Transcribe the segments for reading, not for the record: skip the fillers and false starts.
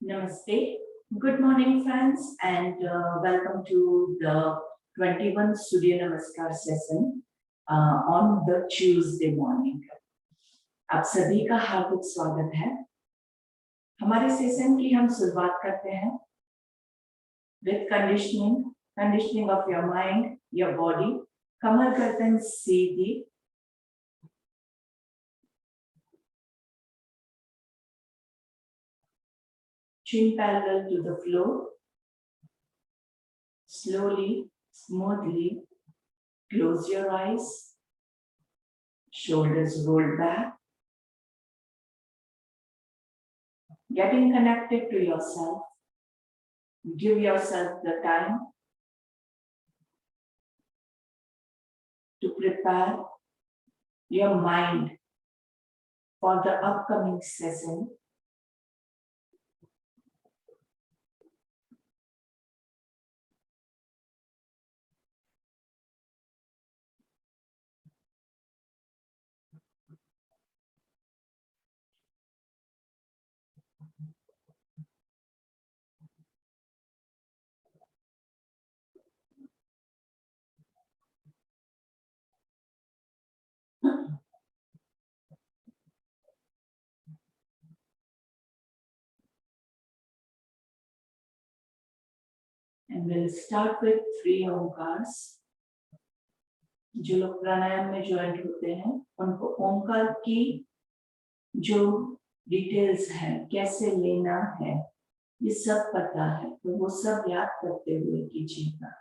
Namaste. Good morning, friends, and welcome to the 21 Surya Namaskar session on the Tuesday morning. आप सभी का हार्दिक स्वागत है। हमारे सेशन की हम शुरुआत करते हैं with conditioning of your mind, your body. कमर गर्दन सीधी, chin parallel to the floor. Slowly, smoothly, close your eyes. Shoulders rolled back. Getting connected to yourself. Give yourself the time to prepare your mind for the upcoming session. And we'll start with 3 ओंकार्स. जो लोग प्राणायाम में join होते हैं उनको ओंकार की जो details है, कैसे लेना है, ये सब पता है, तो वो सब याद करते हुए कीजिएगा.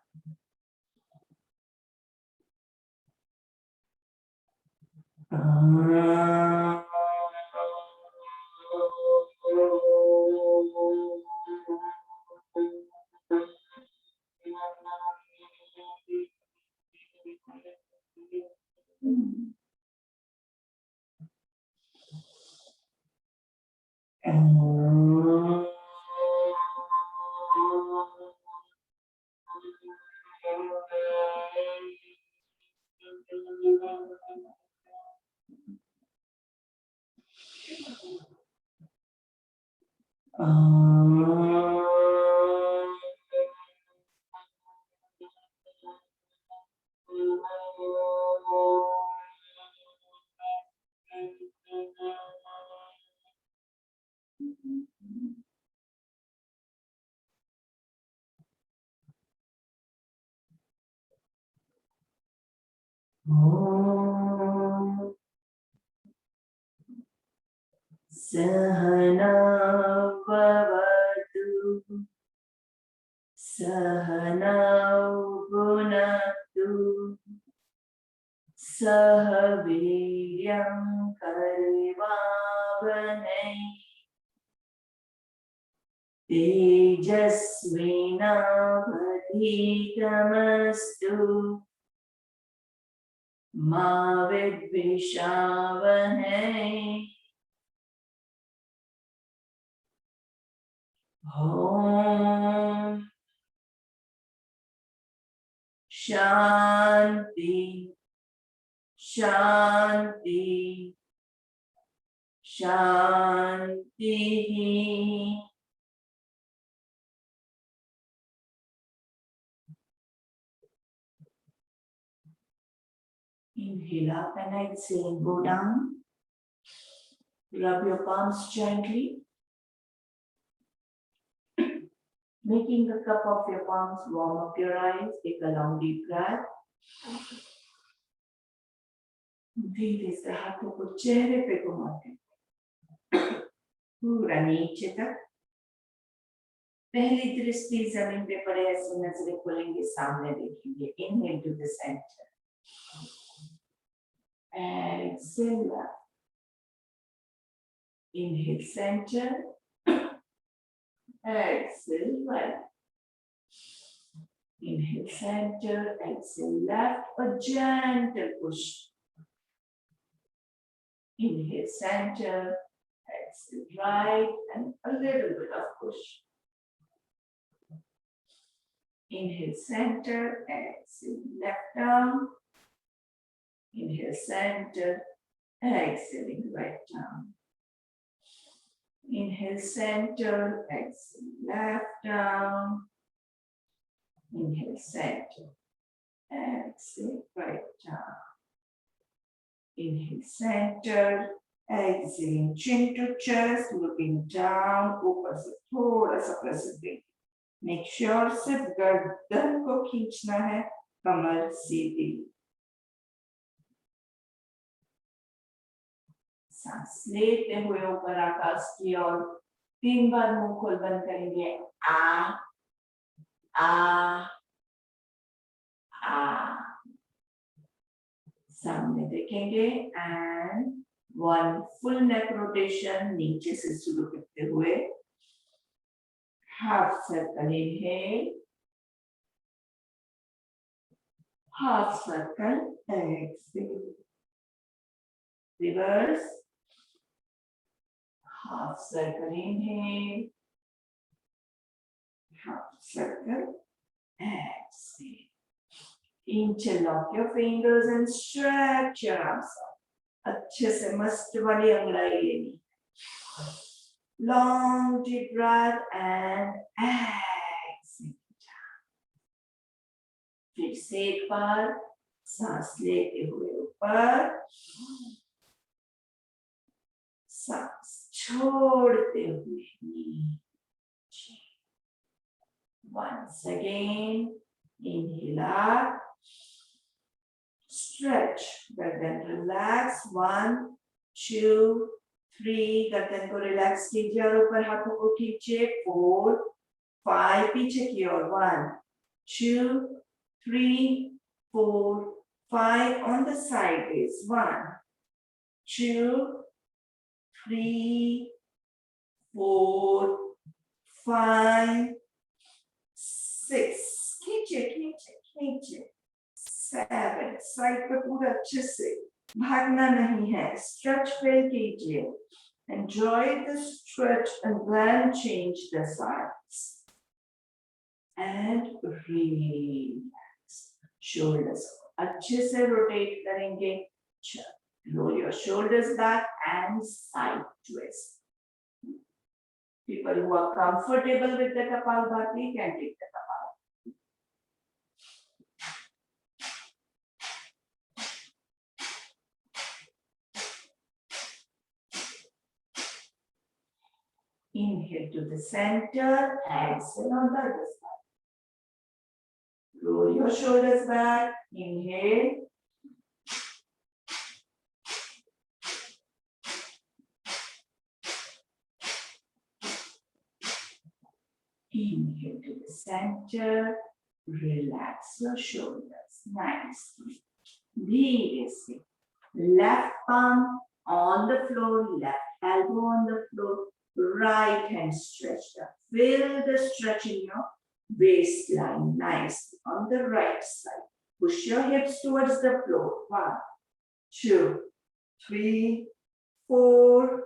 सहना भवतु सहनौ भुनक्तु सह वीर्यं करवावहै तेजस्विनावधीतमस्तु मा विद्विषावहै. ओम शांति शांति शांति. Inhale up and exhale, go down. Rub your palms gently. Making the cup of your palms, warm up your eyes, take a long deep breath. धीरे से हाथों को चेहरे पे घुमाते पूरा नीचे तक. पहली दृष्टि जमीन पे पड़े, ऐसे नजरें खोलेंगे, सामने देखेंगे. Inhale to the center. Exhale. Inhale center. Exhale left. Inhale center, exhale left, a gentle push. Inhale center, exhale right, and a little bit of push. Inhale center, exhale left arm. Inhale center, exhaling right arm. Inhale center, exhale left down. Inhale center, exhale right down. Inhale center, exhale chin to chest, looking down, ऊपर से थोड़ा सा press it. Make sure सिर्फ गर्दन को खींचना है, कमर सीधी. सांस लेते हुए ऊपर आकाश की ओर 3 बार मुंह खोल बंद करेंगे. आ आ आ. सामने देखेंगे and 1 full neck rotation नीचे से शुरू करते हुए. Half circle inhale. Half circle exhale. Reverse. Half circle inhale. Half circle exhale. Interlock your fingers and stretch your arms out. अच्छे से मस्त वाली अंगड़ाई लेनी. Long deep breath and exhale. फिर से एक बार सांस लेते हुए ऊपर, सांस छोड़ते हुए नीचे. Once again, inhale up. Stretch, गर्दन relax. 1, 2, 3, गर्दन को relax कीजिए और ऊपर हाथों को खींचिए. 4, 5, पीछे की ओर. 1, 2, 3, 4, 5 on the sideways. 1, 2, 3, 4, 5, 6. खींचिए खींचिए खींचिए. 7. साइड पर पूरा अच्छे से भागना नहीं है. स्ट्रेच फील कीजिए. Enjoy the stretch and then change the sides. And relax. Shoulders अच्छे से rotate करेंगे. Roll your shoulders back and side twist. People who are comfortable with the Kapalbhati can take the Kapalbhati. Inhale to the center, exhale on the other side. Roll your shoulders back, inhale. Inhale to the center, relax your shoulders nicely. Breathe. Left palm on the floor, left elbow on the floor, right hand stretched up. Feel the stretch in your waistline nicely. On the right side, push your hips towards the floor. 1, 2, 3, 4,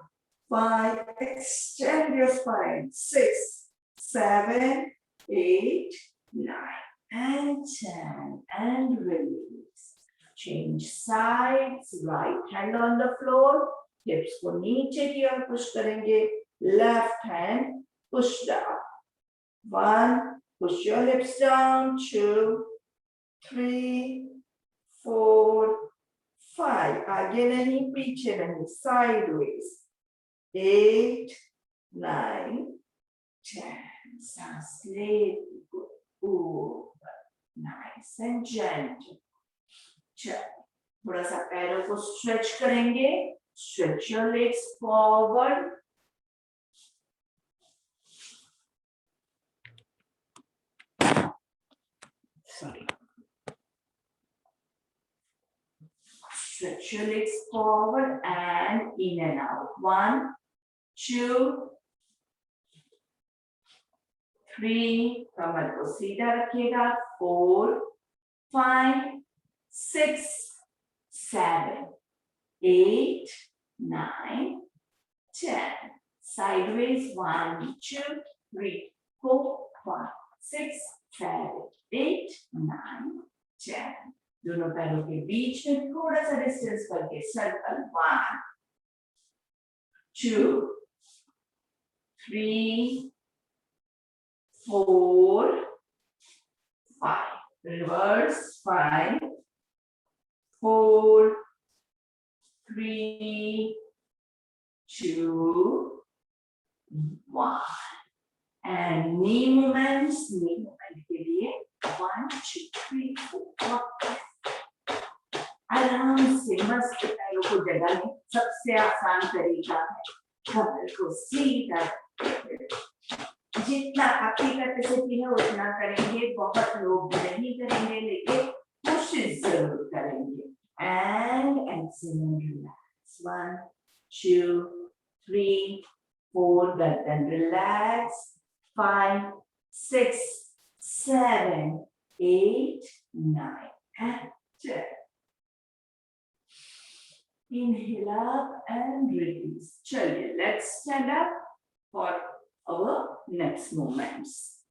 5. Extend your spine. 6, 7, 8, 9, and 10. And release. Change sides. Right hand on the floor. Hips को नीचे की ओर push करेंगे. Left hand push down. 1, push your hips down. 2, 3, 4, 5. आगे नहीं पीछे नहीं. Sideways. 8, 9, 10. सांस लेते ऊपर. Nice and gentle. चलो थोड़ा सा पैरों को stretch करेंगे. Stretch your legs forward. Sorry. Stretch your legs forward and in and out. 1, 2, 3. कमर को सीधा रखिएगा. 4, 5, 6, 7, 8, 9, 10. Sideways. 1, 2, 3, 4, 5, 6, 7, 8, 9, 10. दोनों पैरों के बीच में थोड़ा सा डिस्टेंस करके circle. 1, 2, 3, 4, 5. Reverse. 5, 4, 3, 2, 1. And knee movements. Knee movement के लिए 1, 2, 3, 4, 5. आराम से मस्त पैरों को जगह में सबसे आसान तरीका है कमर को सीधा। जितना आपकी कैपेसिटी है उतना करेंगे, बहुत लोग नहीं करेंगे लेकिन कोशिश जरूर करेंगे। एंड रिलैक्स 1, 2, 3, 4, गर्दन relax 5, 6, 7, 8, 9 and 10. Inhale up and release. चलिए, let's stand up for our next movements.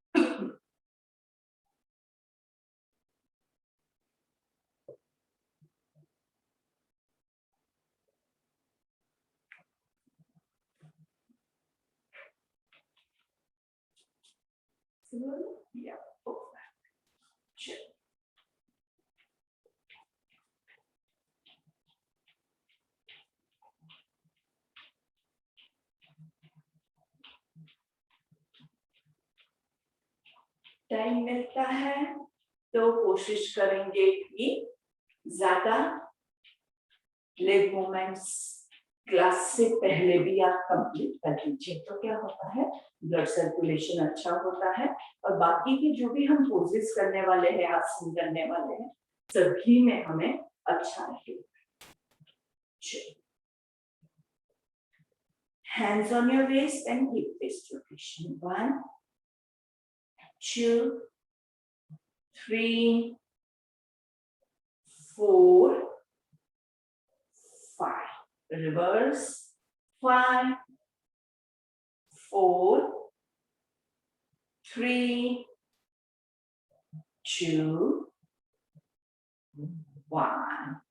Yeah, perfect. Sure. Time मिलता है तो कोशिश करेंगे कि ज्यादा लेग मूवमेंट्स क्लास से पहले भी आप कंप्लीट कर लीजिए, तो क्या होता है ब्लड सर्कुलेशन अच्छा होता है और बाकी के जो भी हम पोजेस करने वाले हैं, आसन करने वाले हैं, सभी में हमें अच्छा रहेगा। Hands on your waist and keep this rotation. 1, 2, 3, 4, 5. Reverse. 5, 4, 3, 2, 1.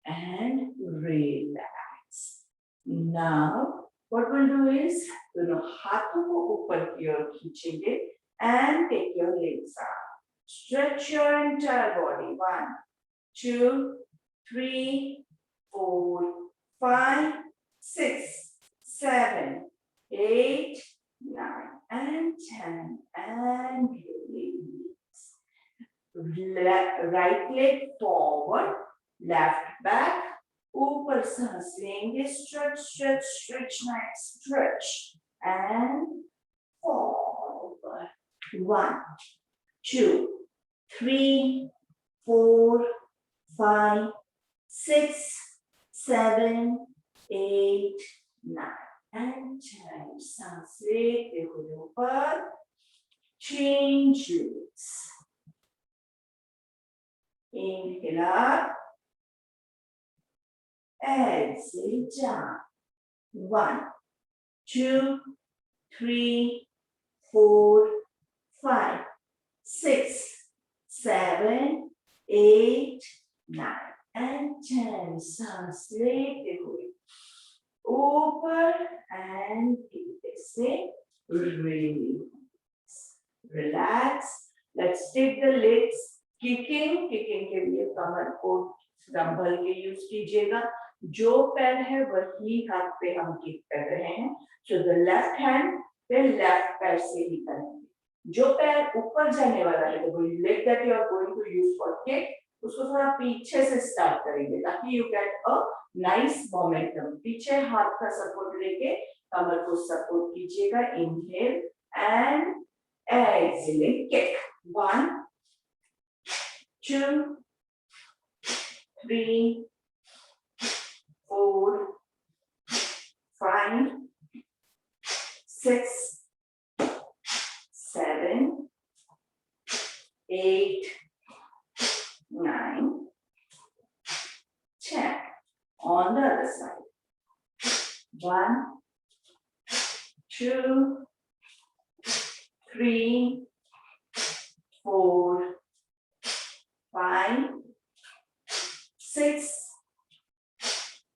And relax. Now, what we'll do is, दोनों हाथों को ऊपर की ओर खींचेंगे and take your legs up. Stretch your entire body. 1, 2, 3, 4, 5, 6, 7, 8, 9, and 10. And release. Right leg forward, left back. ऊपर सांस लेंगे, stretch, stretch, stretch, nice stretch, and forward. 1, 2, 3, 4, 5, 6, 7, 8, 9, and 10. सांस लेते हुए ऊपर, change legs. Inhale up. Exhale down. 1, 2, 3, 4, 5, 6, 7, 8, 9, and 10. सांस लेते हुए ऊपर and धीरे से release. Relax. Let's take the legs. Kicking के लिए कमर को डंबल के यूज कीजिएगा। जो पैर है वही हाथ पे हम किक कर रहे हैं, so the left hand पे लेफ्ट पैर से ही करेंगे। जो पैर ऊपर जाने वाला है, the leg that you are going to use for kick, उसको थोड़ा पीछे से स्टार्ट करेंगे ताकि you get a nice momentum. पीछे हाथ का सपोर्ट लेके कमर को सपोर्ट कीजिएगा। Inhale and exhale, kick. 1, 2, 3, 4, 5, 6, 7, 8, 9, 10. On the other side. 1, 2, 3, 4, 5, 6,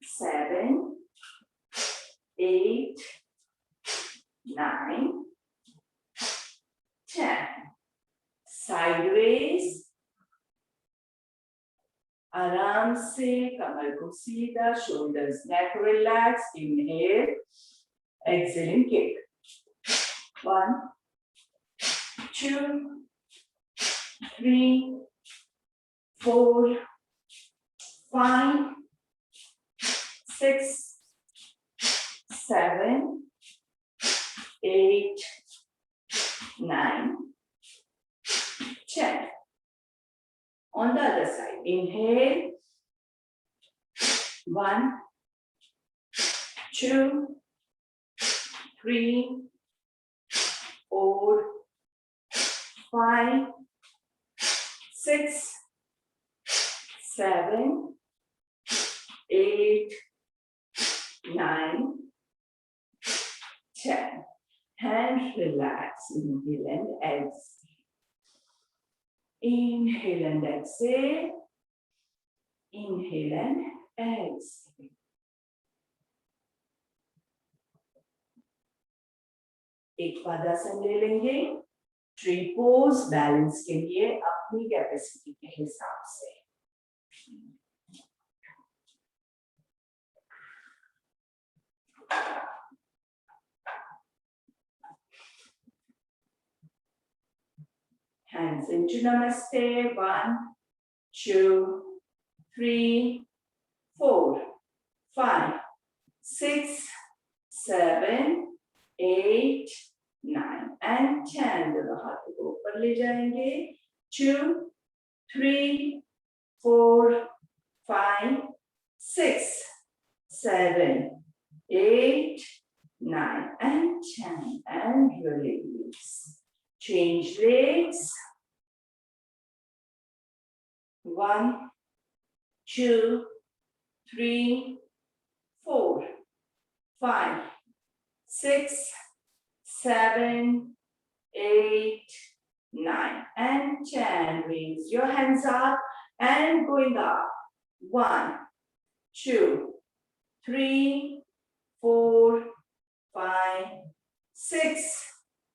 7, 8, 9, sideways. आराम से कमर को सीधा, shoulders neck relaxed. Inhale, exhaling kick. 1, 2, 3, 4, 5, 6, 7, 8, 9, 10. On the other side, inhale. 1, 2, 3, 4, 5, 6, 7, 8, 9, 10. Hands relax. Inhale and exhale. Inhale and exhale. Inhale and exhale. एक पादासन ले लेंगे. Tree pose balance के लिए अपनी कैपेसिटी के हिसाब से. Hands into Namaste. 1, 2, 3, 4, 5, 6, 7, 8, 9 and 10. दोनों हाथों को ऊपर ले जाएंगे. 2, 3, 4, 5, 6, 7, 8, 9 and 10 and release. Change legs. 1, 2, 3, 4, 5, 6, 7, 8, 9 and 10. Raise your hands up and going up. 1, 2, 3, 4, 5, 6,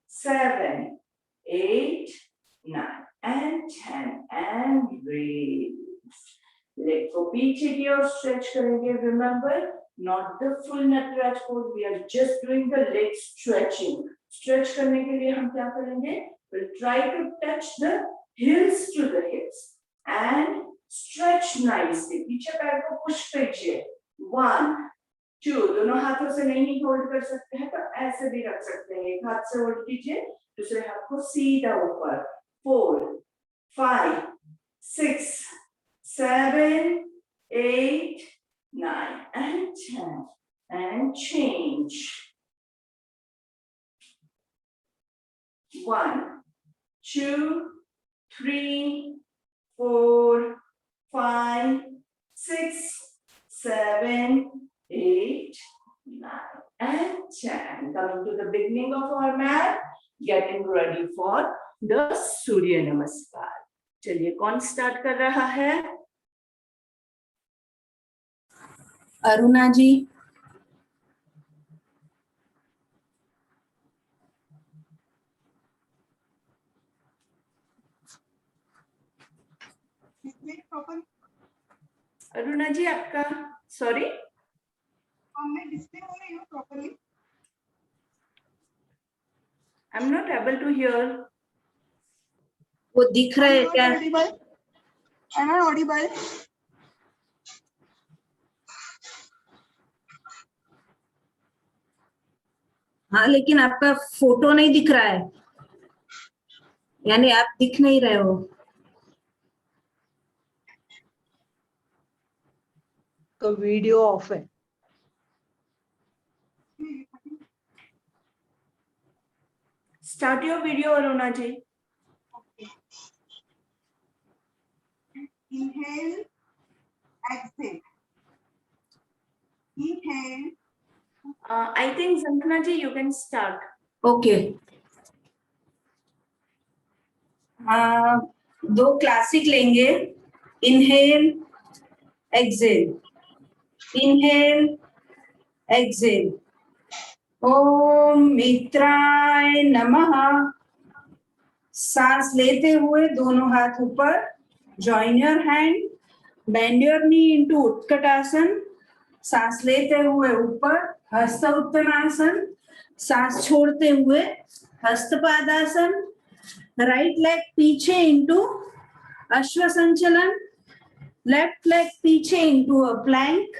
7, 8, 9 and 10 and raise. Leg को पीछे की ओर stretch करेंगे. Remember, not the full Nataraj pose. We are just doing the leg stretching. Stretch करने के लिए हम क्या करेंगे? We'll try to touch the heels to the hips and stretch nicely. पीछे पैर को push कीजिए. 1, 2. दोनों हाथों से नहीं होल्ड कर सकते हैं तो ऐसे भी रख सकते हैं. एक हाथ से होल्ड कीजिए, दूसरे हाथ को सीधा ऊपर. 4, 5, 6, 7, 8, 9 and 10 and change. 1, 2, 3, 4, 5, 6, 7, 8, 9 and 10. Coming to the beginning of our mat, getting ready for the Surya Namaskar. चलिए कौन स्टार्ट कर रहा है? अरुणा जी. अरुणा जी आपका सॉरी मैं डिस्प्ले हो रही हूँ properly. I am not able to hear. वो दिख रहा है क्या? Am I audible? हाँ, लेकिन आपका फोटो नहीं दिख रहा है, यानी आप दिख नहीं रहे हो. तो वीडियो ऑफ है. Start your video Aruna ji. Inhale, exhale. Inhale. I think Zanthana ji you can start. Okay. 2 classic लेंगे. Inhale, exhale, inhale, exhale. ओम मित्राय नमः. सांस लेते हुए दोनों हाथ ऊपर, join your hand, bend your knee into Utkatasana. सांस लेते हुए ऊपर, हस्त उत्तनासन। सांस छोड़ते हुए हस्तपादासन। राइट लेग पीछे into Ashwa Sanchalana. Left leg पीछे into a plank.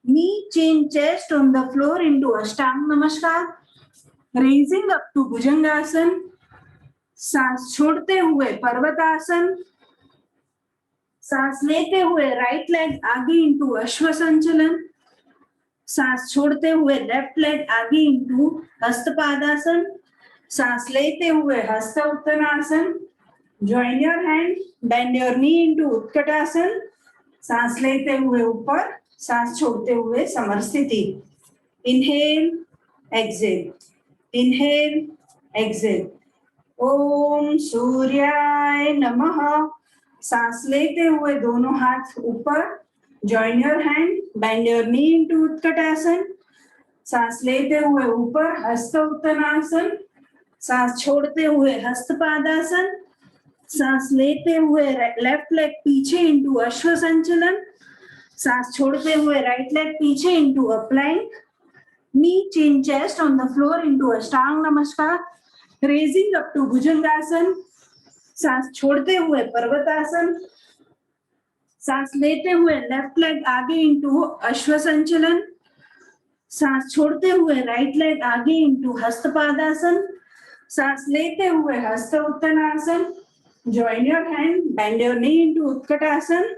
Knee chain chest on the floor into Ashtanga Namaskar. Raising up to Bhujangasana. सांस छोड़ते हुए पर्वतासन। सांस लेते हुए राइट लेग आगे इंटू अश्व संचलन। सांस छोड़ते हुए लेफ्ट लेग आगे इंटू हस्तपादासन। सांस लेते हुए Hasta Uttanasana. Join your hand, bend your knee into Utkatasana. सांस लेते हुए ऊपर, सांस छोड़ते हुए Samasthiti. Inhale, exhale, inhale, exhale. ओम सूर्याय नमः। सांस लेते हुए दोनों हाथ ऊपर, join your hand, bend your knee into Utkatasana. सांस लेते हुए ऊपर, हस्त उत्तनासन। सांस छोड़ते हुए हस्तपादासन। सांस लेते हुए लेफ्ट लेग पीछे इंटू अश्व संचलन। सांस छोड़ते हुए राइट लेग पीछे into a plank. Knee chin chest on the floor into Ashtanga Namaskar. Raising up to Bhujangasana. सांस छोड़ते हुए पर्वतासन। सांस लेते हुए लेफ्ट लेग आगे इंटू अश्व संचलन। सांस छोड़ते हुए राइट लेग आगे इंटू हस्तपादासन। सांस लेते हुए Hasta Uttanasana. Join your hand, bend your knee into Utkatasana.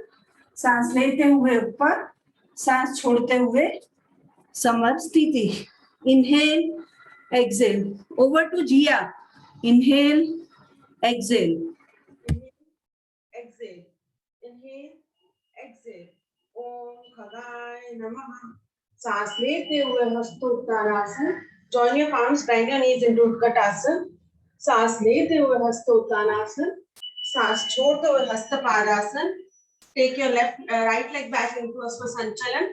सांस लेते हुए ऊपर, सांस छोड़ते हुए Samasthiti. Inhale, exhale. Over to Jiya. Inhale, exhale, exhale, inhale, exhale. ओम खगाय नमः। सांस लेते हुए हस्तोत्तानासन। Join your palms, bend your knees into Utkatasana. सांस लेते हुए हस्तोत्तानासन। सांस छोड़ते हुए Hastapadasana. Take your right leg back into Asva Sanchalan.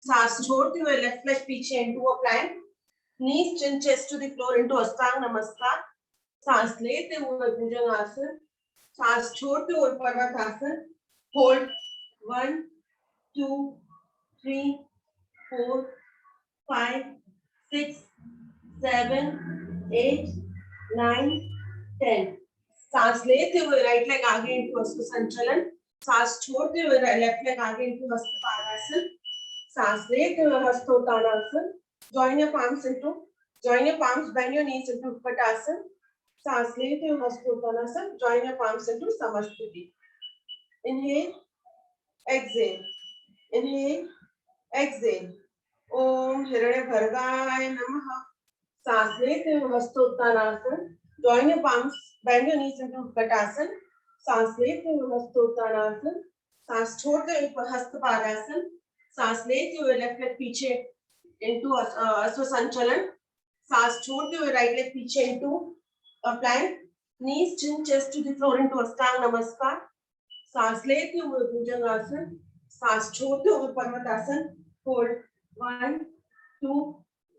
सांस छोड़ते हुए left leg पीछे into a plank. Knees chin chest to the floor into Ashtanga Namaskar. सांस लेते हुए भुजंगासन। सांस छोड़ते हुए पर्वतासन। होल्ड 1 2 3 4 5 6 7 8 9 10। सांस लेते हुए राइट लेग आगे इंटू हस्त संचलन। सांस छोड़ते हुए लेफ्ट लेग आगे इंटू हस्तपादासन। सांस लेते हुए हस्तोत्तानासन। Join your palms, bend your knees into Utkatasana. सांस लेते हुए हस्तोत्तानासन। Join your palms into Samasthiti. Inhale, exhale, inhale, exhale. ओम हिरण्यभर्गाय नमः। सांस लेते हुए हस्तोत्तानासन। Join your palms, bend your knees into Utkatasana. सांस लेते हुए हस्तोत्तानासन। सांस छोड़ते हुए हस्तपादासन। सांस लेते हुए लेफ्ट लेग पीछे into अश्व संचलन। सांस छोड़ते हुए राइट लेग पीछे into a plank. Knees chin chest to the floor into Ashtanga Namaskar. सांस लेते हुए भुजंगासन। सांस छोड़ते हुए पर्वतासन। होल्ड 1 2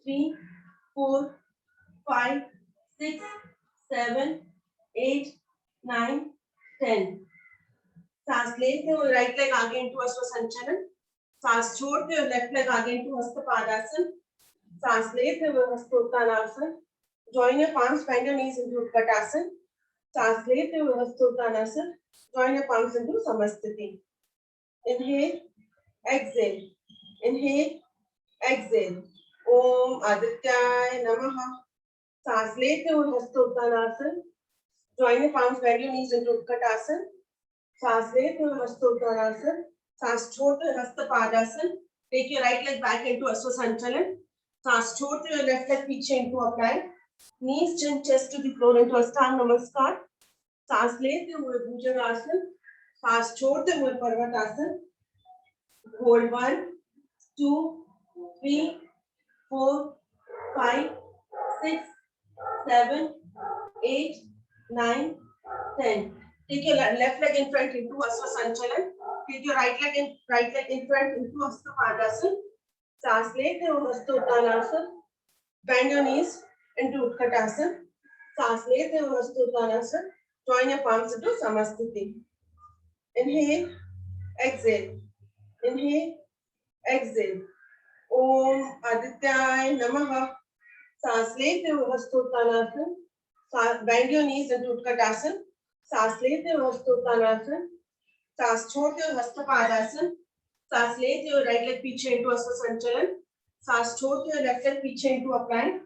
3 4 5 6 7 8 9 10। सांस लेते हुए राइट लेग आगे इंटू अश्व संचलन। सांस छोड़ते हुए लेफ्ट लेग आगे इंटू हस्तपादासन। सांस लेते हुए हस्तोत्तानासन। Join your palms, bend your knees into Utkatasana. सांस लेते हुए हस्तोत्तानासन। Join your palms into Samasthiti. Inhale, exhale, inhale, exhale. ओम आदित्याय नमः। सांस लेते हुए हस्तोत्तानासन। Join your palms, bend your knees into Utkatasana. सांस लेते हुए हस्तोत्तानासन। सांस छोड़ते हुए Hastapadasana. Take your right leg back into Asva Sanchalan. सांस छोड़ते हुए left leg पीछे into a plank. Knees chin chest to the floor into Ashtanga Namaskar. सांस लेते हुए भुजंगासन। सांस छोड़ते हुए पर्वतासन। Hold 1 2 3 4 5 6 7 8 9 10. Take your left leg in front into Asva Sanchalan. Take your right leg in front into Hastapadasan. सांस लेते हुए हस्तोत्तानासन. Bend your knees into Utkatasana. सांस लेते हुए हस्तोत्तानासन. Join your palms into Samasthiti. Inhale, exhale. Inhale, exhale. Om Adityaya Namaha. सांस लेते हुए हस्तोत्तानासन. Bend your knees into Utkatasana. सांस लेते हुए हस्तोत्तानासन. सांस छोड़ते हुए हस्तपादासन. सांस लेते हुए राइट लेग पीछे into अश्व संचलन. सांस छोड़ते हुए लेफ्ट लेग पीछे into a plank.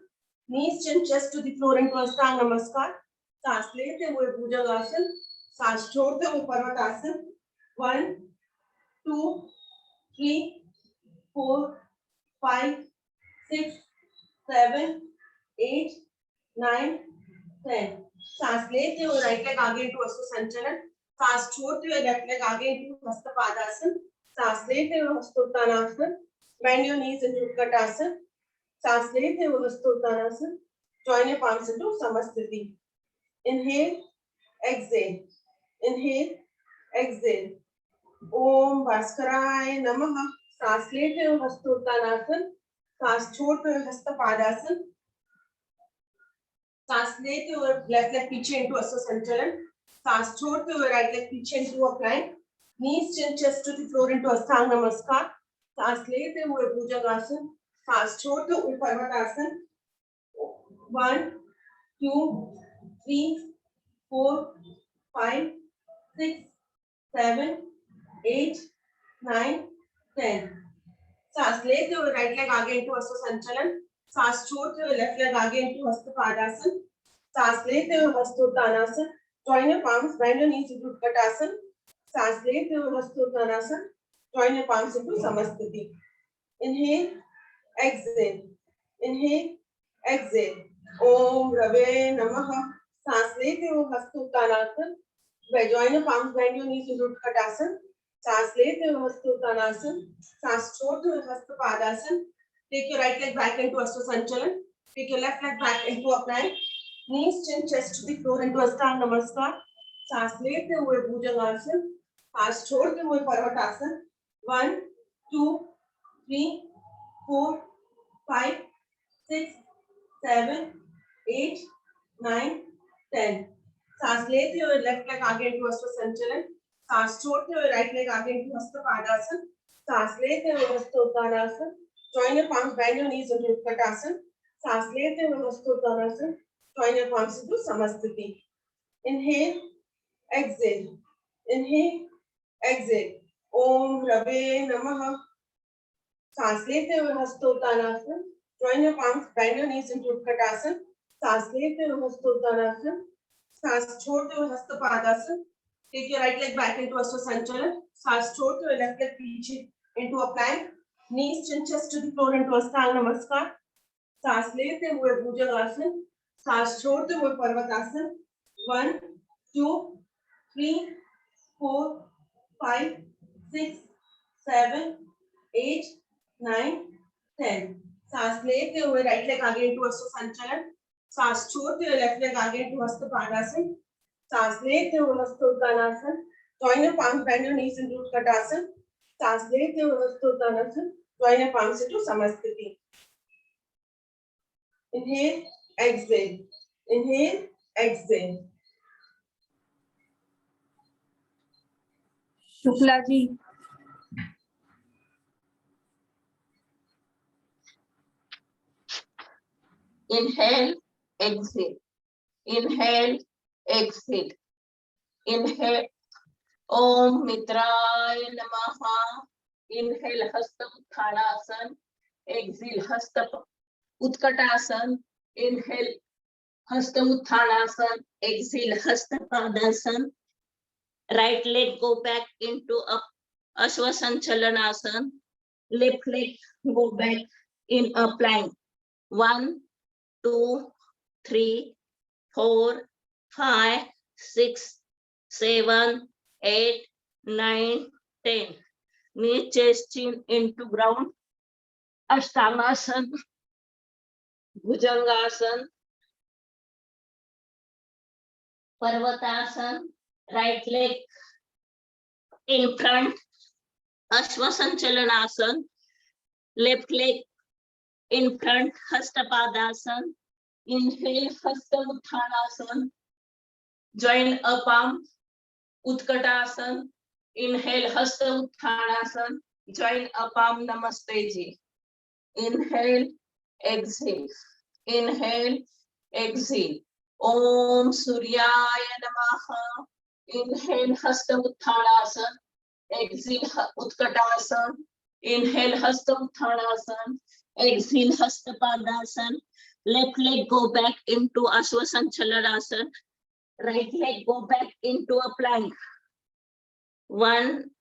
Knees chin chest to the floor into Ashtanga Namaskar. सांस लेते हुए भुजंगासन. सांस छोड़ते हुए पर्वतासन. 1, 2, 3, 4, 5, 6, 7, 8, 9, 10. सांस लेते हुए राइट लेग आगे into अश्व संचलन. सांस छोड़ते हुए लेफ्ट लेग आगे into हस्तपादासन. सांस लेते हुए हस्तोत्तानासन. Bend your knees into Utkatasana. सांस लेते हुए हस्तोत्तानासन. Join your palms into Samasthiti. Inhale, exhale. Inhale, exhale. Om Bhaskaraaya Namaha. सांस लेते हुए हस्तोत्तानासन. सांस छोड़ते हुए हस्तपादासन. सांस लेते हुए लेफ्ट लेग पीछे into अश्व संचलन. सांस छोड़ते हुए राइट लेग पीछे into a plank. Knees chin chest to the floor into Ashtanga Namaskar. सांस लेते हुए भुजंगासन. सांस छोड़ते हुए पर्वतासन. 1, 2, 3, 4, 5, 6, 7, 8, 9, 10. सांस लेते हुए राइट लेग आगे into अश्व संचलन. सांस छोड़ते हुए लेफ्ट लेग आगे into हस्तपादासन. सांस लेते हुए हस्तोत्तानासन. Join your palms, bend your knees into Utkatasana. सांस लेते हुए हस्तोत्तानासन. Join your palms into Samasthiti. Inhale, exhale. Inhale, exhale. Om Rave Namaha. सांस लेते हुए हस्तोत्तानासन. Join your palms, bend your knees into Utkatasana. सांस लेते हुए हस्तोत्तानासन. सांस छोड़ते हुए Hastapadasana. Take your right leg back into Ashwa Sanchalan. Take your left leg back into a plank. Knees chin chest to the floor into Ashtanga Namaskar. सांस लेते हुए भुजंगासन. सांस छोड़ते हुए पर्वतासन. 1, 2, 3, 4, 5, 6, 7, 8, 9, 10. सांस लेते हुए लेफ्ट लेग आगे into अश्व संचलन. सांस छोड़ते हुए राइट लेग आगे into हस्तपादासन. सांस लेते हुए हस्तोत्तानासन. Join your palms, bend your knees into Utkatasana. सांस लेते हुए हस्तोत्तानासन. Join your palms into Samasthiti. Inhale, exhale. Inhale, exhale. Om Rave Namaha. सांस लेते हुए हस्तोत्तानासन. Join your palms, bend your knees into Utkatasana. सांस लेते हुए हस्तोत्तानासन. सांस छोड़ते हुए Hastapadasana. Take your right leg back into Ashwa Sanchalan. सांस छोड़ते हुए left leg पीछे into a plank. Knees chin chest to the floor into Ashtanga Namaskar. सांस लेते हुए भुजंगासन. सांस छोड़ते हुए पर्वतासन. 1, 2, 3, 4, 5, 6, 7, 8, 9, 10. सांस लेते हुए राइट लेग आगे into अश्व संचलन. सांस छोड़ते हुए लेफ्ट लेग आगे into हस्तपादासन. सांस लेते हुए हस्तोत्तानासन. Join your palms, bend your knees into Utkatasana. सांस लेते हुए हस्तोत्तानासन. Join your palms into Samasthiti. Inhale, exhale. Inhale, exhale. Shukla ji. Inhale, exhale. Inhale, exhale. Inhale. Om Mitraya Namaha. Inhale, Hasta Utthanasan. Exhale, Hasta Utkatasan. Inhale, Hasta Utthanasan. Exhale, Hasta Padasan. Right leg go back into a Ashwa Sanchalanasana. Left leg go back in a plank. 1, 2, 3, 4, 5, 6, 7, 8, 9, 10. Knee chest chin into ground. Ashtangasana, Bhujangasana, Parvatasana, right leg in front, Ashwa Sanchalanasana, left leg in front, Hastapadasana, Inhale, Hasta Uttanasana. Join a palm, Utkatasana. Inhale, Hasta Uttanasana. Join a palm, Namaste Ji. Inhale, exhale. Inhale, exhale. Om Suryaya Namaha. Inhale, Hasta Uttanasana. Exhale, Utkatasana. Inhale, Hasta Uttanasana. Exhale, Hasta Padasana. Left leg go back into Asvasanchalanasana. Right leg go back into a plank. 1,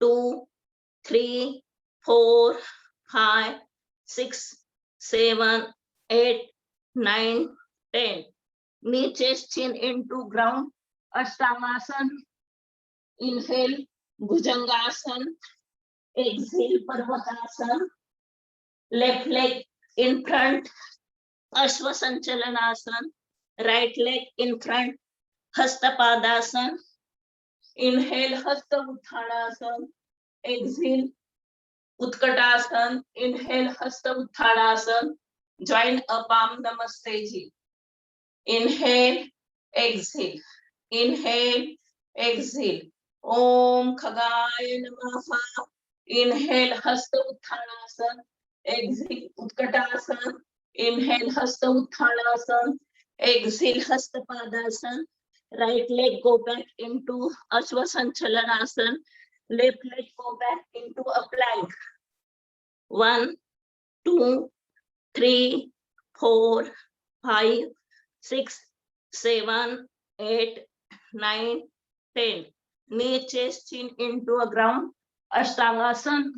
2, 3, 4, 5, 6, 7, 8, 9, 10. Knee, chest, chin into ground. Ashtangasana. Inhale, Bhujangasana. Exhale, Parvatasana. Left leg in front. Ashvasanchalanasana. Right leg in front. Hastapadasana. Inhale, Hasta Uttanasana. Exhale, Utkatasana. Inhale, Hasta Uttanasana. Join a palm, Namaste Ji. Inhale, exhale. Inhale, exhale. Om Khagaya Namaha. Inhale, Hasta Uttanasana. Exhale, Utkatasana. Inhale, Hasta Uttanasana. Exhale, Hasta Padasana. Right leg go back into Asvasanchalanasana. Left leg go back into a plank. 1, 2, 3, 4, 5, 6, 7, 8, 9, 10. Knee, chest, chin into a ground. Ashtangasana.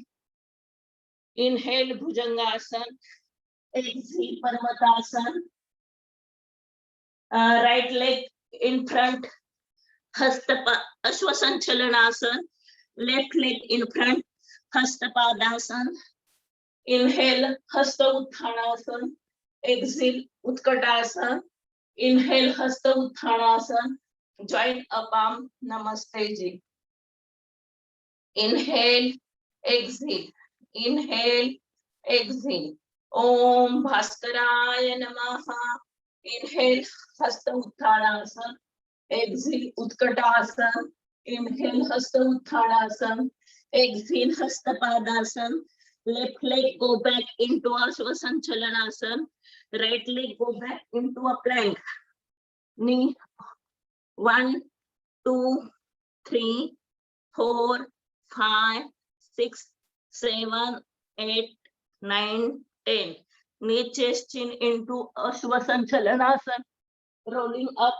Inhale, Bhujangasana. Exhale, Parvatasana. Right leg in front. Ashvasanchalanasana. Left leg in front. Hastapadasana. Inhale, Hasta Uttanasana. Exhale, Utkatasana. Inhale, Hasta Uttanasana. Join a palm, Namaste Ji. Inhale, exhale. Inhale, exhale. Om Bhaskaraya Namaha. Inhale, Hasta Uttanasana. Exhale, Utkatasana. Inhale, Hasta Uttanasana. Exhale, Hasta Padasana. Left leg go back into Asvasanchalanasana. Right leg go back into a plank. Knee. 1, 2, 3, 4, 5, 6, 7, 8, 9, 10. Knee, chest, chin into Asvasanchalanasana. Rolling up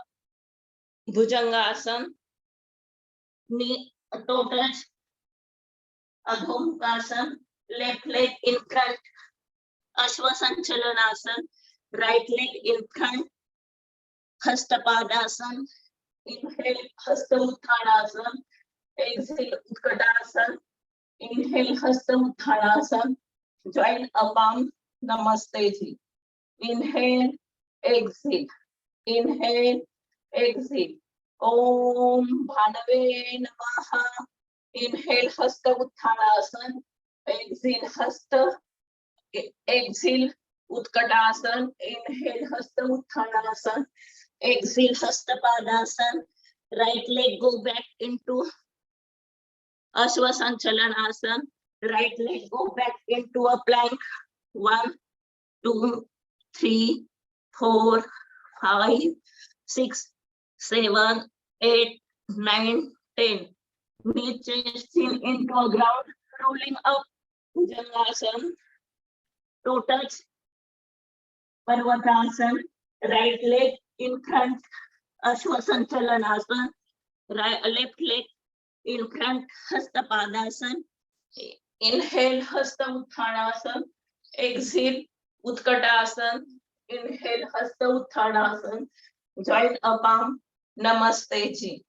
Bhujangasana. Knee, toe touch. Adho Mukhasan. Left leg in front. Asvasanchalanasana. Right leg in front. Hastapadasana. Inhale, Hasta Uttanasana. Exhale, Utkatasana. Inhale, Hasta Uttanasana. Join a palm, Namaste Ji. Inhale, exhale. Inhale, exhale. Om Bhanave Namaha. Inhale, Hasta Uttanasana. Exhale, Hasta. Exhale, Utkatasana. Inhale, Hasta Uttanasana. Exhale, Hasta Padasana. Right leg go back into Asvasanchalanasana. Right leg go back into a plank. 1, 2, 3, 4, 5, 6, 7, 8, 9, 10. Knee, chest, chin into a ground. Rolling up Bhujangasana. Toe touch Parvatasana. Right leg in front Asvasanchalanasana. Left leg in front Hastapadasana. Inhale, Hasta Uttanasana. Exhale, Utkatasana. Inhale, Hasta Uttanasana. Join a palm, Namaste Ji.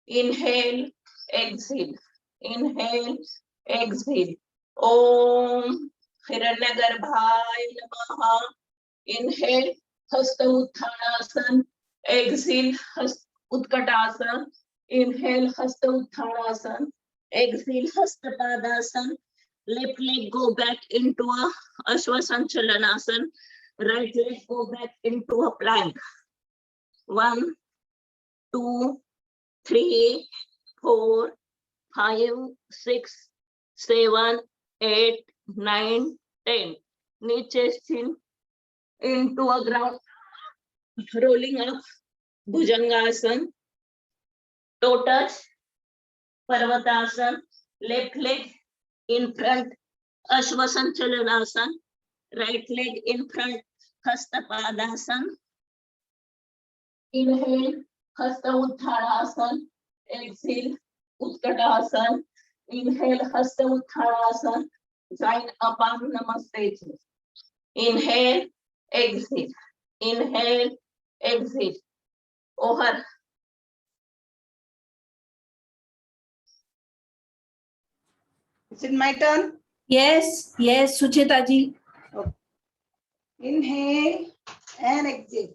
Inhale, exhale. Inhale, exhale. Om Hiranyagarbhaya Namaha. Inhale, Hasta Uttanasana. Exhale, Utkatasana. Inhale, Hasta Uttanasana. Exhale, Hasta Padasana. Left leg go back into a Asvasanchalanasana. Right leg go back into a plank. 1, 2, 3, 4, 5, 6, 7, 8, 9, 10. Knee chest chin into a ground. Rolling up. Bhujangasana. Toe touch. Parvatasana. Left leg in front. Ashvasanchalanasana. Right leg in front. Hastapadasana. Inhale. Hasta Uttanasana. Exhale. Utkatasana. Inhale. Hasta Uttanasana. Join upon Namaste. Inhale. Exhale. Inhale. Exhale. Over. Is it my turn? Yes, yes, Sucheta ji. Inhale and exhale.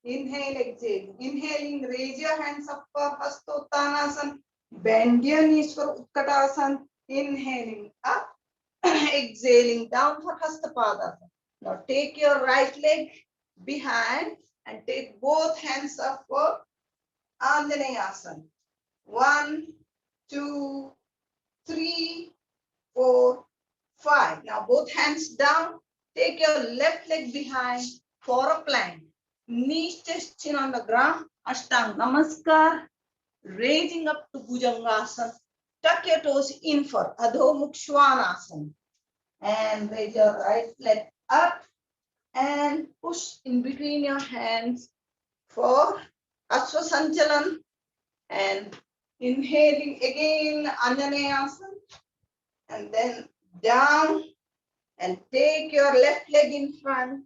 Inhale, exhale. Inhaling, raise your hands up for Hastottanasana. Bend your knees for Utkatasana. Inhaling up. Exhaling down for Hastapadasana. Now take your right leg behind and take both hands up for Anjaneyasana. 1, 2, 3, 4, 5. Now both hands down. Take your left leg behind for a plank. Knees, chest, chin on the ground. Ashtanga Namaskar. Raising up to Bhujangasana. Tuck your toes in for Adho Mukha Svanasana. And raise your right leg up and push in between your hands for Asvasanchalan. And inhaling again Anjaneyasana. And then down and take your left leg in front,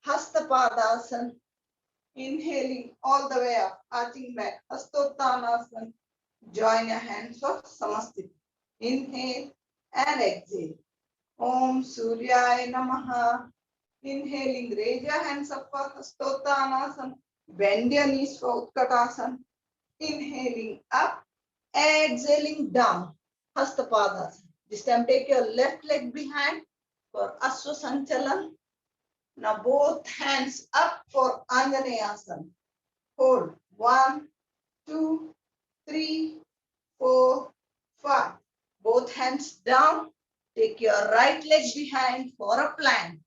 Hastapadasana. Inhaling all the way up, arching back, Hastottanasana. Join your hands for Samastiti. Inhale and exhale. Om Suryaya Namaha. Inhaling, raise your hands up for Hastottanasana. Bend your knees for Utkatasana. Inhaling up, exhaling down, Hastapadasana. This time take your left leg behind for Asvasanchalan. Now both hands up for Anjaneyasana. Hold 1, 2, 3, 4, 5. Both hands down. Take your right leg behind for a plank.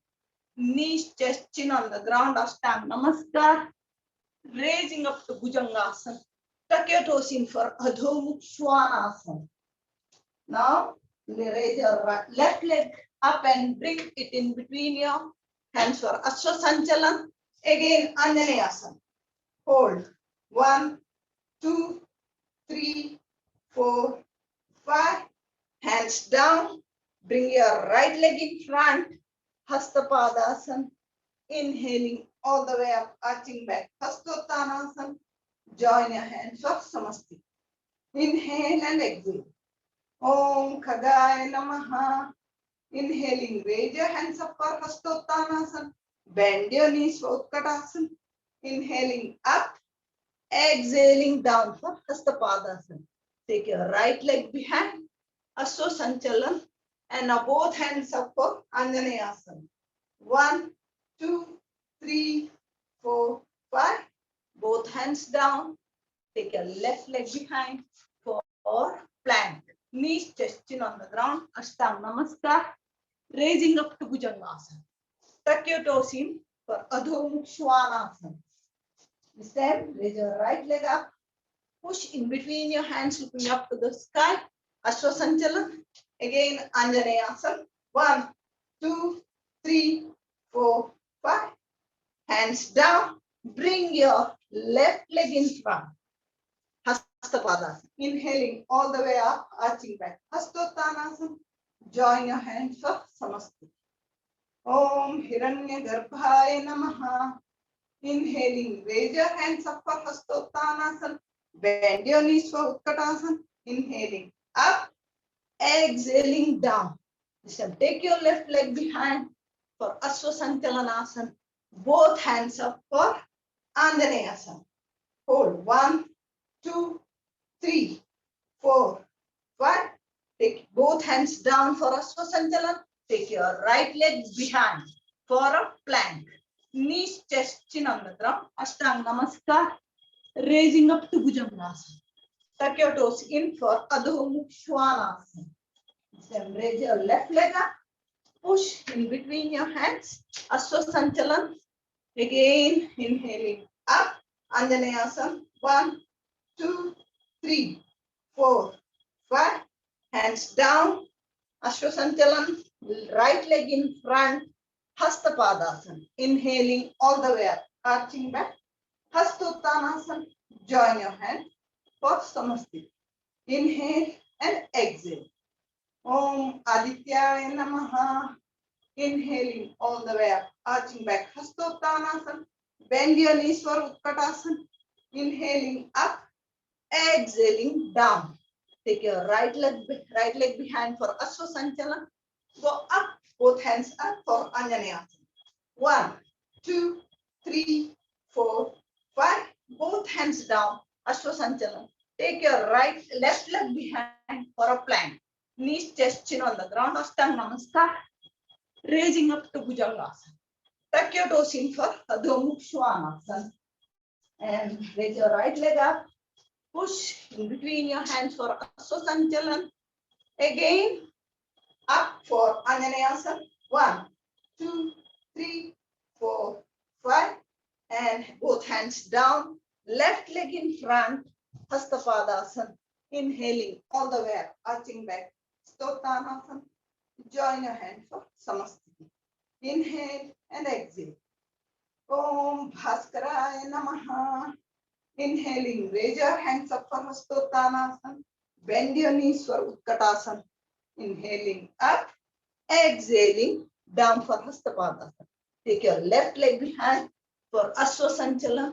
Knees, chest, chin on the ground. Ashtanga Namaskar. Raising up to Bhujangasana. Tuck your toes in for Adho Mukha Svanasana. Now raise your left leg up and bring it in between your hands for Asvasanchalan. Again Anjaneyasana. Hold 1, 2, 3, 4, 5. Hands down. Bring your right leg in front. Hastapadasana. Inhaling all the way up, arching back. Hastottanasana. Join your hands for Samastiti. Inhale and exhale. Om Khagaya Namaha. Inhaling, raise your hands up for Hastottanasana. Bend your knees for Utkatasana. Inhaling up, exhaling down for Hastapadasana. Take your right leg behind, Asvasanchalan, and now both hands up for Anjaneyasana. 1, 2, 3, 4, 5. Both hands down. Take your left leg behind for plank. Knees, chest, chin on the ground. Ashtanga Namaskar. Raising up to Bhujangasana. Tuck your toes in for Adho Mukha Svanasana. This time, raise your right leg up. Push in between your hands, looking up to the sky. Asvasanchalan. Again, Anjaneyasana. 1, 2, 3, 4, 5. Hands down. Bring your left leg in front. Hastapadasana. Inhaling all the way up, arching back. Hastottanasana. Join your hands for Samastiti. Om Hiranyagarbhaya Namaha. Inhaling, raise your hands up for Hastottanasana. Bend your knees for Utkatasana. Inhaling up, exhaling down. This time, take your left leg behind for Asvasanchalanasana. Both hands up for Anjaneyasana. Hold 1, 2, 3, 4, 5. Take both hands down for Asvasanchalan. Take your right leg behind. for a plank. Knees, chest, chin on the ground. Ashtanga Namaskar. Raising up to Bhujangasana. Tuck your toes in for Adho Mukha Svanasana. Then raise your left leg up. Push in between your hands. Aswasanchalan. Again, inhaling up. Anjaneyasana. 1, 2, 3, 4, 5. Hands down. Ashwasanchalan. Right leg in front. Hastapadasana. Inhaling all the way up. Arching back. Hastottanasana. Join your hand for Samastiti. Inhale and exhale. Om Adityaya Namaha. Inhaling all the way up. Arching back. Hastottanasana. Bend your knees for Utkatasana. Inhaling up. Exhaling down. Take your right leg behind for Aswasanchalan. Go up, both hands up for Anjaneyasana. 1, 2, 3, 4, 5. Both hands down, Aswasanchalan. Take your left leg behind for a plank. Knees, chest, chin on the ground. Ashtanga Namaskar. Raising up to Bhujangasana. Tuck your toes in for Adho Mukha Svanasana. And raise your right leg up. Push in between your hands for Aswasanchalan. Again, up for Anjaneyasana. 1, 2, 3, 4, 5. And both hands down. Left leg in front. Hastapadasana. Inhaling all the way up. Arching back. Stottanasana. Join your hand for Samastiti. Inhale and exhale. Om Bhaskaraya Namaha. Inhaling, raise your hands up for Hastottanasana. Bend your knees for Utkatasana. Inhaling up, exhaling down for Hastapadasana. Take your left leg behind for Aswasanchalan.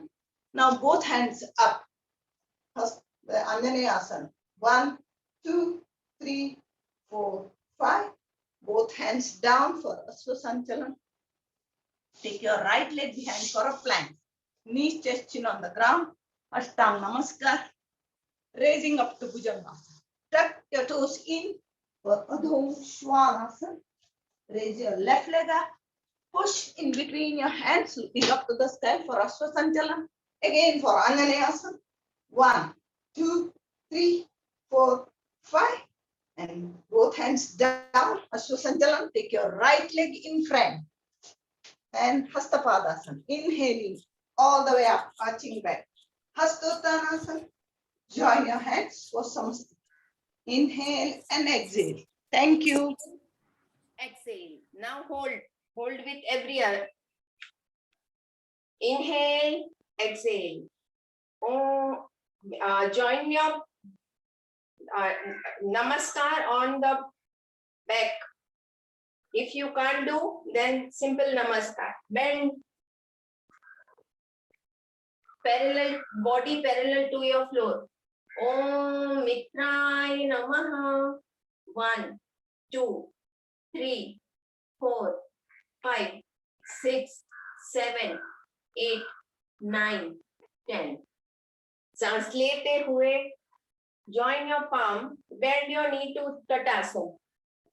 Now both hands up. Anjaneyasana. 1, 2, 3, 4, 5. Both hands down for Aswasanchalan. Take your right leg behind for a plank. Knees, chest, chin on the ground. Ashtanga Namaskar. Raising up to Bhujangasana. Tuck your toes in for Adho Svanasana. Raise your left leg up. Push in between your hands, looking up to the sky for Aswasanchalan. Again for Anjaneyasana. 1, 2, 3, 4, 5. And both hands down. Aswasanchalan. Take your right leg in front. And Hastapadasana. Inhaling all the way up, arching back. Hastottanasana. Join your hands for Samastiti. Inhale and exhale. Thank you. Exhale. Now hold. Hold with every other. Inhale, exhale. Oh, join your namaskar on the back. If you can't do, then simple namaskar. Bend. Parallel, body parallel to your floor. Om Mitraya Namaha. 1, 2, 3, 4, 5, 6, 7, 8, 9, 10. सांस लेते हुए join your palm, bend your knee to Utkatasana.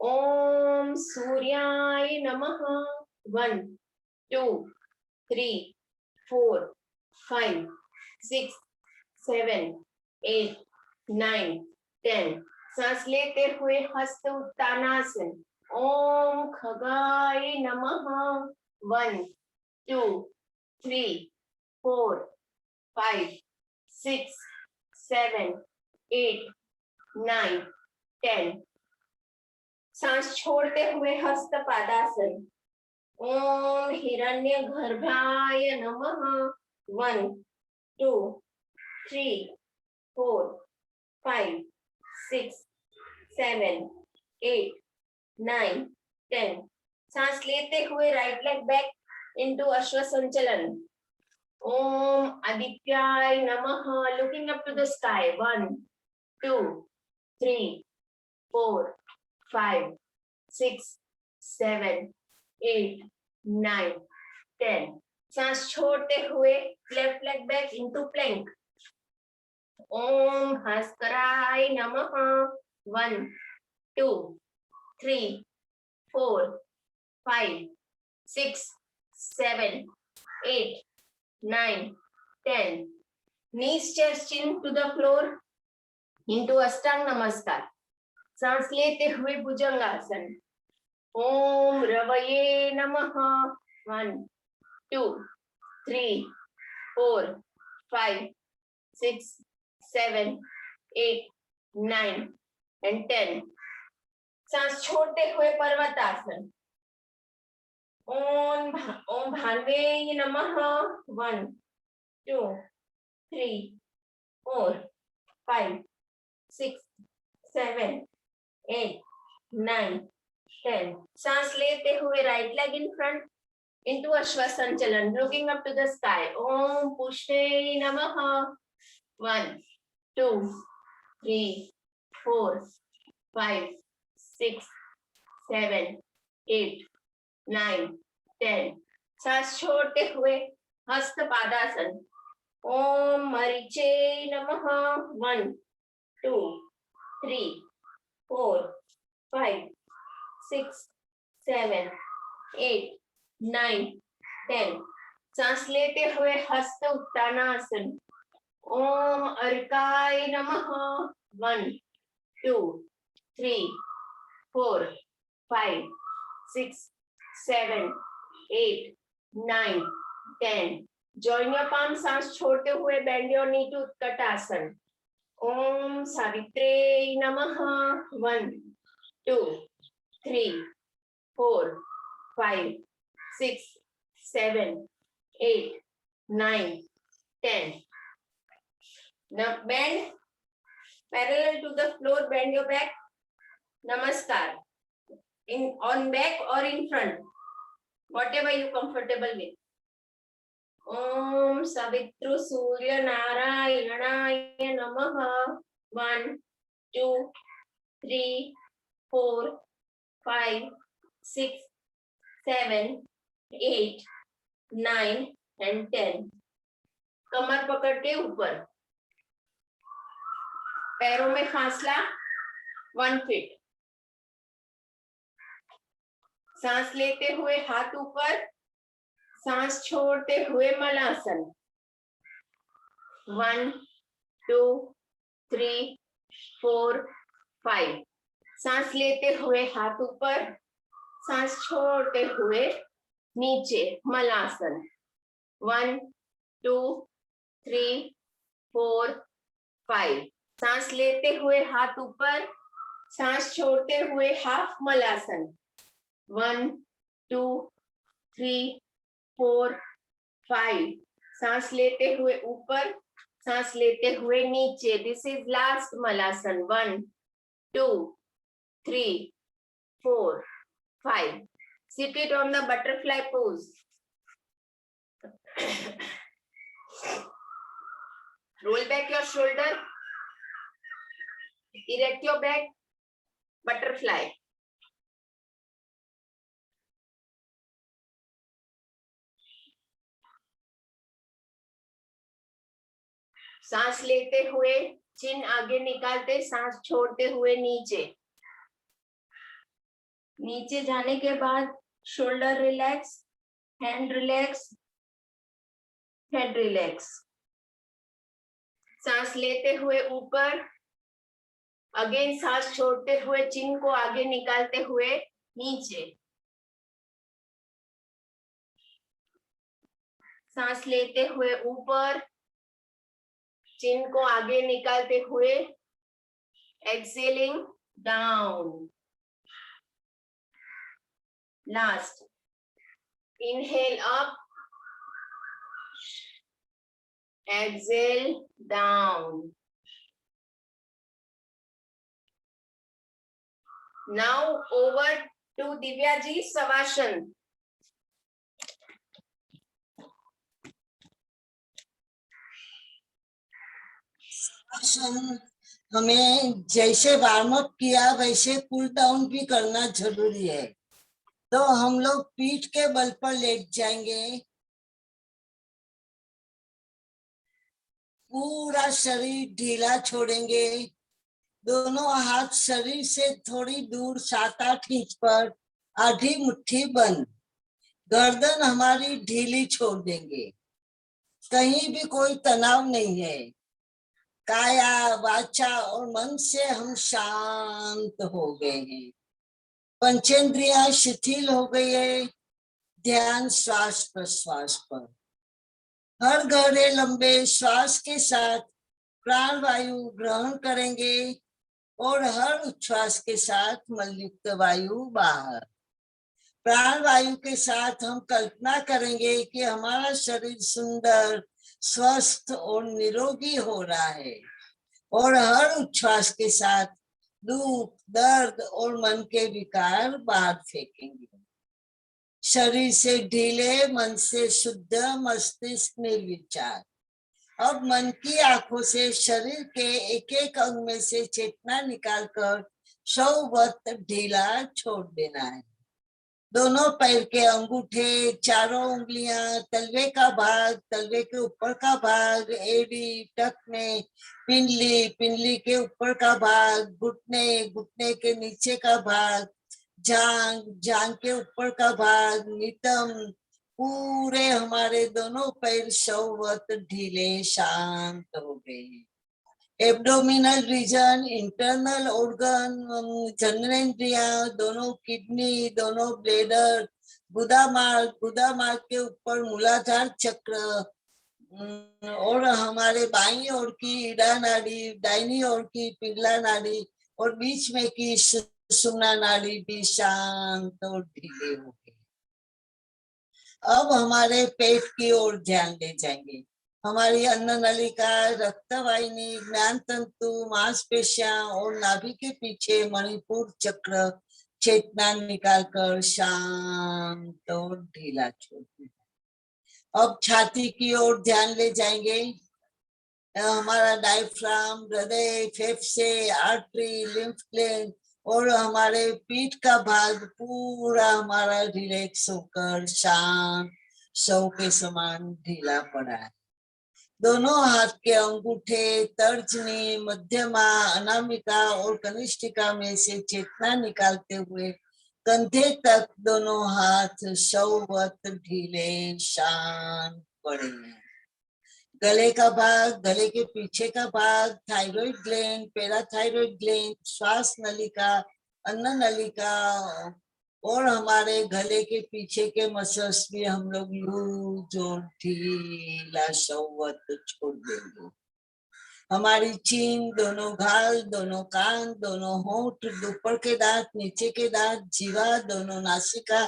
Om Suryaya Namaha. 1, 2, 3, 4, 5, 6, 7, 8, 9, 10. सांस लेते हुए हस्त Uttanasana. Om Khagaya Namaha. 1, 2, 3, 4, 5, 6, 7, 8, 9, 10. सांस छोड़ते हुए हस्त Padasana. Om Hiranya Garbhaya Namaha. 1, 2, 3, 4, 5, 6, 7, 8, 9, 10. सांस लेते हुए right leg back into Ashwasanchalan. Om Adityaya Namaha. Looking up to the sky. 1, 2, 3, 4, 5, 6, 7, 8, 9, 10. सांस छोड़ते हुए left leg back into plank. Om Bhaskaraya Namaha. 1, 2, 3, 4, 5, 6, 7, 8, 9, 10. Knees, chest, chin to the floor into Ashtang Namaskar. सांस लेते हुए भुजंगासन. ओम रवये नमः. 1, 2, 3, 4, 5, 6, 7, 8, 9 and 10. सांस छोड़ते हुए पर्वतासन. ओम भान्वे नमः. 1, 2, 3, 4, 5, 6, 7, 8, 9, 10. सांस लेते हुए right leg in front into Ashwasanchalan, looking up to the sky. Om Pushve Namaha. 1, 2, 3, 4, 5, 6, 7, 8, 9, 10. सांस छोड़ते हुए हस्त पादासन. ओम मरीचे नमः. 1, 2, 3, 4, 5, 6, 7, 8, 9, 10. सांस लेते हुए हस्त उत्तानासन. ओम अर्काय नमः. 1, 2, 3, 4, 5, 6, 7, 8, 9, 10. Join your palms. सांस छोड़ते हुए bend your knee to Utkatasana. Om Savitre Namaha. 1, 2, 3, 4, 5, 6, 7, 8, 9, 10. Now bend parallel to the floor. Bend your back. Namaskar. On back or in front, whatever you comfortable with. Om Savitru Surya Narayanaaya Namaha. 1, 2, 3, 4, 5, 6, 7, 8, 9 and 10. कमर पकड़ के ऊपर, पैरों में फासला 1 feet. सांस लेते हुए हाथ ऊपर, सांस छोड़ते हुए मलासन. 1, 2, 3, 4, 5. सांस लेते हुए हाथ ऊपर, सांस छोड़ते हुए नीचे मलासन. 1, 2, 3, 4, 5. सांस लेते हुए हाथ ऊपर, सांस छोड़ते हुए हाफ मलासन. 1, 2, 3, 4, 5. सांस लेते हुए ऊपर, सांस लेते हुए नीचे. This is last malasana. 1, 2, 3, 4, 5. Sit it on the butterfly pose. Roll back your shoulder. Erect your back. Butterfly. सांस लेते हुए चिन आगे निकालते, सांस छोड़ते हुए नीचे. नीचे जाने के बाद shoulder relax, hand relax, head relax. सांस लेते हुए ऊपर, अगेन सांस छोड़ते हुए चिन को आगे निकालते हुए नीचे. सांस लेते हुए ऊपर, चिन को आगे निकालते हुए excelling down. Last, inhale up, exhale down. Now over to Divyaji Savasana. हमें जैसे वार्म अप किया वैसे कूल डाउन भी करना जरूरी है. तो हम लोग पीठ के बल पर लेट जाएंगे. पूरा शरीर ढीला छोड़ेंगे. दोनों हाथ शरीर से थोड़ी दूर 7-8 इंच पर, आधी मुट्ठी बंद. गर्दन हमारी ढीली छोड़ देंगे, कहीं भी कोई तनाव नहीं है। काया वाचा और मन से हम शांत हो गए हैं। पंचेंद्रियां शिथिल हो गई है। ध्यान श्वास प्रश्वास पर। हर गहरे लंबे श्वास के साथ प्राण वायु ग्रहण करेंगे और हर उच्छ्वास के साथ मलयुक्त वायु बाहर। प्राण वायु के साथ हम कल्पना करेंगे कि हमारा शरीर सुंदर, स्वस्थ और निरोगी हो रहा है और हर उच्छ्वास के साथ दुख, दर्द और मन के विकार बाहर फेंकेंगे। शरीर से ढीले, मन से शुद्ध, मस्तिष्क निर्विचार। अब मन की आंखों से शरीर के एक एक अंग में से चेतना निकालकर शववत ढीला छोड़ देना है। दोनों पैर के अंगूठे, चारों उंगलियां, तलवे का भाग, तलवे के ऊपर का भाग, एड़ी, टखने, पिंडली, पिंडली के ऊपर का भाग, घुटने, घुटने के नीचे का भाग, जांग, जांग के ऊपर का भाग, नितंब, पूरे हमारे दोनों पैर शववत ढीले शांत हो गए हैं। एब्डोमिनल रीजन, इंटरनल ऑर्गन, जननेंद्रिया, दोनों किडनी, दोनों ब्लेडर, गुदामार्ग, गुदामार्ग के ऊपर मूलाधार चक्र और हमारे बाईं ओर की ईड़ा नाड़ी, दाहिनी ओर की पिंगला नाड़ी और बीच में की सुषुम्ना नाड़ी भी शांत और ढीले हो गए। अब हमारे पेट की ओर ध्यान ले जाएंगे। हमारी अन्न नलिका, रक्तवाहिनी, ज्ञान तंतु, मांसपेशियां और नाभि के पीछे मणिपुर चक्र चेतना निकालकर शांत और ढीला छोड़ दें। अब छाती की ओर ध्यान ले जाएंगे। हमारा डायफ्राम, हृदय, फेफड़े, आर्टरी, लिम्फ ग्लैंड और हमारे पीठ का भाग पूरा हमारा रिलैक्स होकर शांत शव के समान ढीला पड़ा है। दोनों हाथ के अंगूठे, तर्जनी, मध्यमा, अनामिका और कनिष्ठिका में से चेतना निकालते हुए कंधे तक दोनों हाथ शववत ढीले शांत पड़े हैं। गले का भाग, गले के पीछे का भाग, थायराइड ग्लैंड, पैराथायराइड ग्लैंड, श्वास नलिका, अन्न नलिका और हमारे गले के पीछे के मसल्स भी हम लोग लूज और ढीला शववत छोड़ देंगे। हमारी चीन, दोनों गाल, दोनों कान, दोनों होंठ, ऊपर के दांत, नीचे के दांत, जीवा, दोनों नासिका,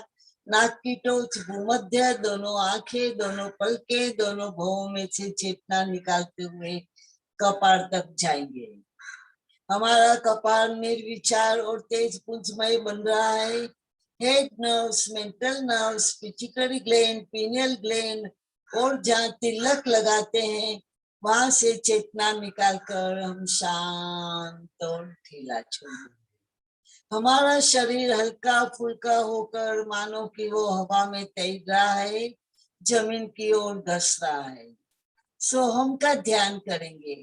नाक की टोच, भूमध्य, दोनों आंखें, दोनों पलके, दोनों भवों में से चेतना निकालते हुए कपार तक जाएंगे। हमारा कपार निर्विचार और तेज पुंजमय बन रहा है। Head nerves, mental nerves, pituitary gland, pineal gland और जहाँ तिलक लगाते हैं वहां से चेतना निकालकर हम शांत और ढीला छोड़ देंगे। हमारा शरीर हल्का फुल्का होकर मानो कि वो हवा में तैर रहा है, जमीन की ओर धस रहा है। सोहम का ध्यान करेंगे।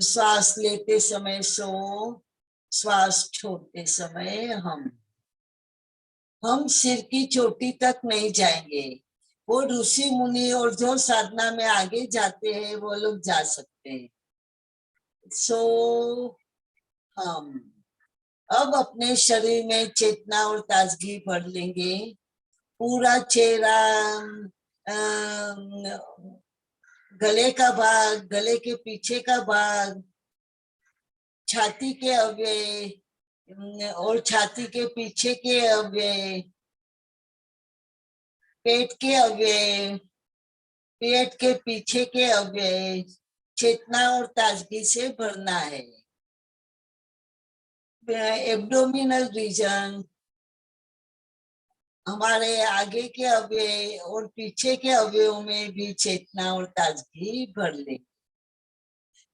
श्वास लेते समय सो, श्वास छोड़ते समय हम सिर की चोटी तक नहीं जाएंगे। वो ऋषि मुनि और जो साधना में आगे जाते हैं वो लोग जा सकते हैं। सो हम अब अपने शरीर में चेतना और ताजगी भर लेंगे। पूरा चेहरा, गले का भाग, गले के पीछे का भाग, छाती के अवयव और छाती के पीछे के अवयव, पेट के अवयव, पेट के पीछे के अवयव चेतना और ताजगी से भरना है। एब्डोमिनल रीजन, हमारे आगे के अवयव और पीछे के अवयवों में भी चेतना और ताजगी भर ले।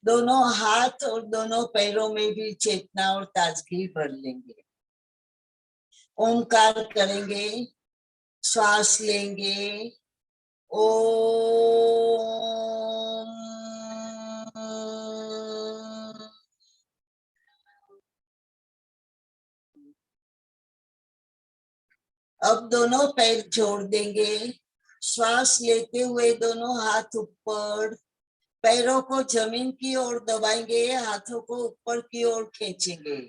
दोनों हाथ और दोनों पैरों में भी चेतना और ताजगी भर लेंगे। ओमकार करेंगे, श्वास लेंगे। ओम। अब दोनों पैर जोड़ देंगे, श्वास लेते हुए दोनों हाथ ऊपर, पैरों को जमीन की ओर दबाएंगे, हाथों को ऊपर की ओर खींचेंगे।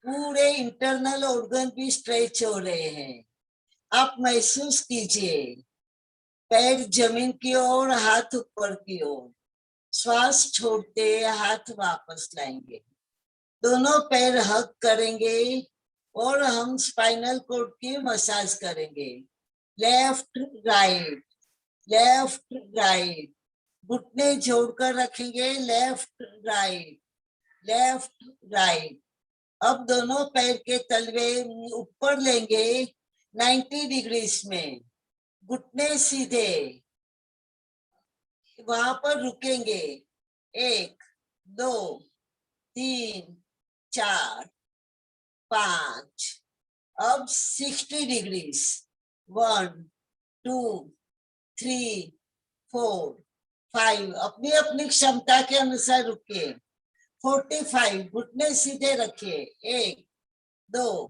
पूरे इंटरनल ऑर्गन भी स्ट्रेच हो रहे हैं। आप महसूस कीजिए, पैर जमीन की ओर, हाथ ऊपर की ओर। श्वास छोड़ते हाथ वापस लाएंगे, दोनों पैर हग करेंगे और हम स्पाइनल कॉर्ड की मसाज करेंगे। लेफ्ट राइट, लेफ्ट राइट, घुटने जोड़कर रखेंगे, लेफ्ट राइट, लेफ्ट राइट। अब दोनों पैर के तलवे ऊपर लेंगे 90 डिग्रीज में, घुटने सीधे, वहां पर रुकेंगे। 1 2 3 4 5। अब 60 डिग्रीज, 1 2 3 4 5, अपनी अपनी क्षमता के अनुसार रुकिए। 45, घुटने सीधे रखिए। 1 2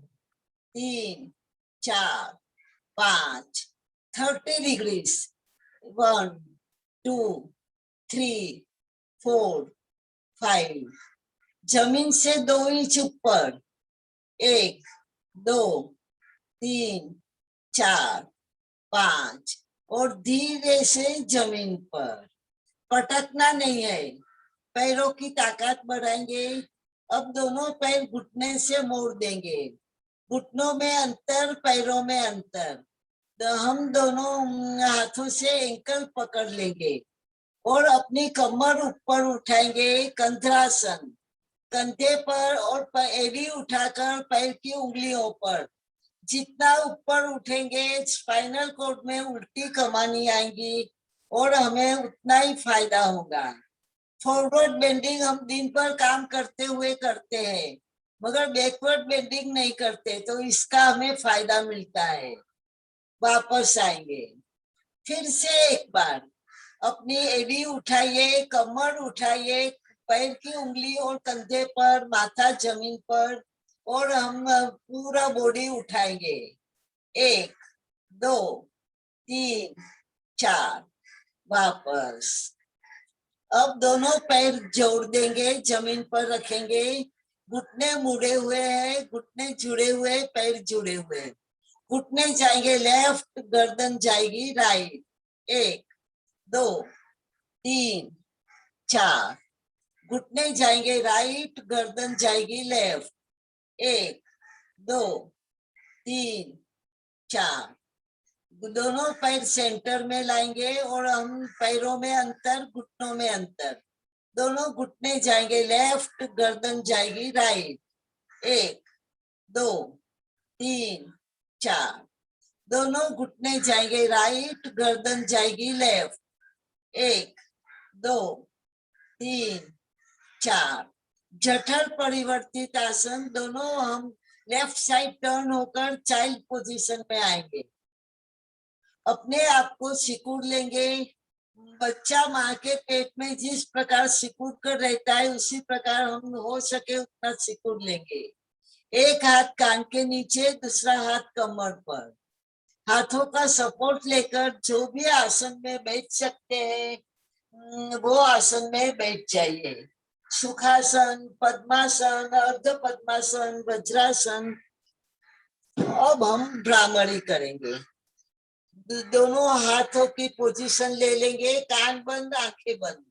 3 4 5। 30 डिग्रीज, 1 2 3 4 5, जमीन से 2 इंच ऊपर। 1 2 3 4 5, और धीरे से जमीन पर, पटकना नहीं है, पैरों की ताकत बढ़ाएंगे। अब दोनों पैर घुटने से मोड़ देंगे, घुटनों में अंतर, पैरों में अंतर। तो हम दोनों हाथों से एंकल पकड़ लेंगे और अपनी कमर ऊपर उठाएंगे, कंधरासन, कंधे पर और एड़ी उठाकर पैर की उंगलियों पर। जितना ऊपर उठेंगे स्पाइनल कॉर्ड में उल्टी कमानी आएंगी और हमें उतना ही फायदा होगा। फॉरवर्ड बेंडिंग हम दिन भर काम करते हुए करते हैं, मगर बैकवर्ड बेंडिंग नहीं करते, तो इसका हमें फायदा मिलता है। वापस आएंगे, फिर से एक बार अपनी एड़ी उठाइए, कमर उठाइए, पैर की उंगली और कंधे पर, माथा जमीन पर, और हम पूरा बॉडी उठाएंगे। 1 2 3 4, वापस। अब दोनों पैर जोड़ देंगे, जमीन पर रखेंगे, घुटने मुड़े हुए हैं, घुटने जुड़े हुए, पैर जुड़े हुए। घुटने जाएंगे लेफ्ट, गर्दन जाएगी राइट। 1 2 3 4, घुटने जाएंगे राइट, गर्दन जाएगी लेफ्ट। 1 2 3 4, दोनों पैर सेंटर में लाएंगे और हम पैरों में अंतर, घुटनों में अंतर, दोनों घुटने जाएंगे लेफ्ट, गर्दन जाएगी राइट। 1 2 3 4, दोनों घुटने जाएंगे राइट, गर्दन जाएगी लेफ्ट। 1 2 3 4, जठर परिवर्तित आसन, दोनों हम लेफ्ट साइड टर्न होकर चाइल्ड पोजीशन में आएंगे। अपने आप को सिकुड़ लेंगे, बच्चा माँ के पेट में जिस प्रकार सिकुड़ कर रहता है उसी प्रकार हम हो सके उतना सिकुड़ लेंगे। एक हाथ कान के नीचे, दूसरा हाथ कमर पर, हाथों का सपोर्ट लेकर जो भी आसन में बैठ सकते हैं वो आसन में बैठ जाइए। सुखासन, पद्मासन, अर्ध पद्मासन, वज्रासन। अब हम भ्रामरी करेंगे, दोनों हाथों की पोजीशन ले लेंगे, कान बंद, आंखें बंद,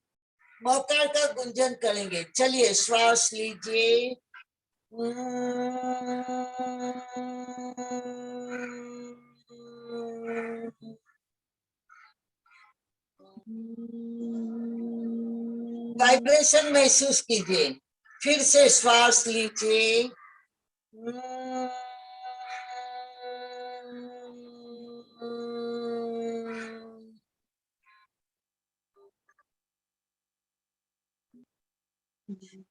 मौका का गुंजन करेंगे। चलिए श्वास लीजिए। वाइब्रेशन महसूस कीजिए। फिर से श्वास लीजिए।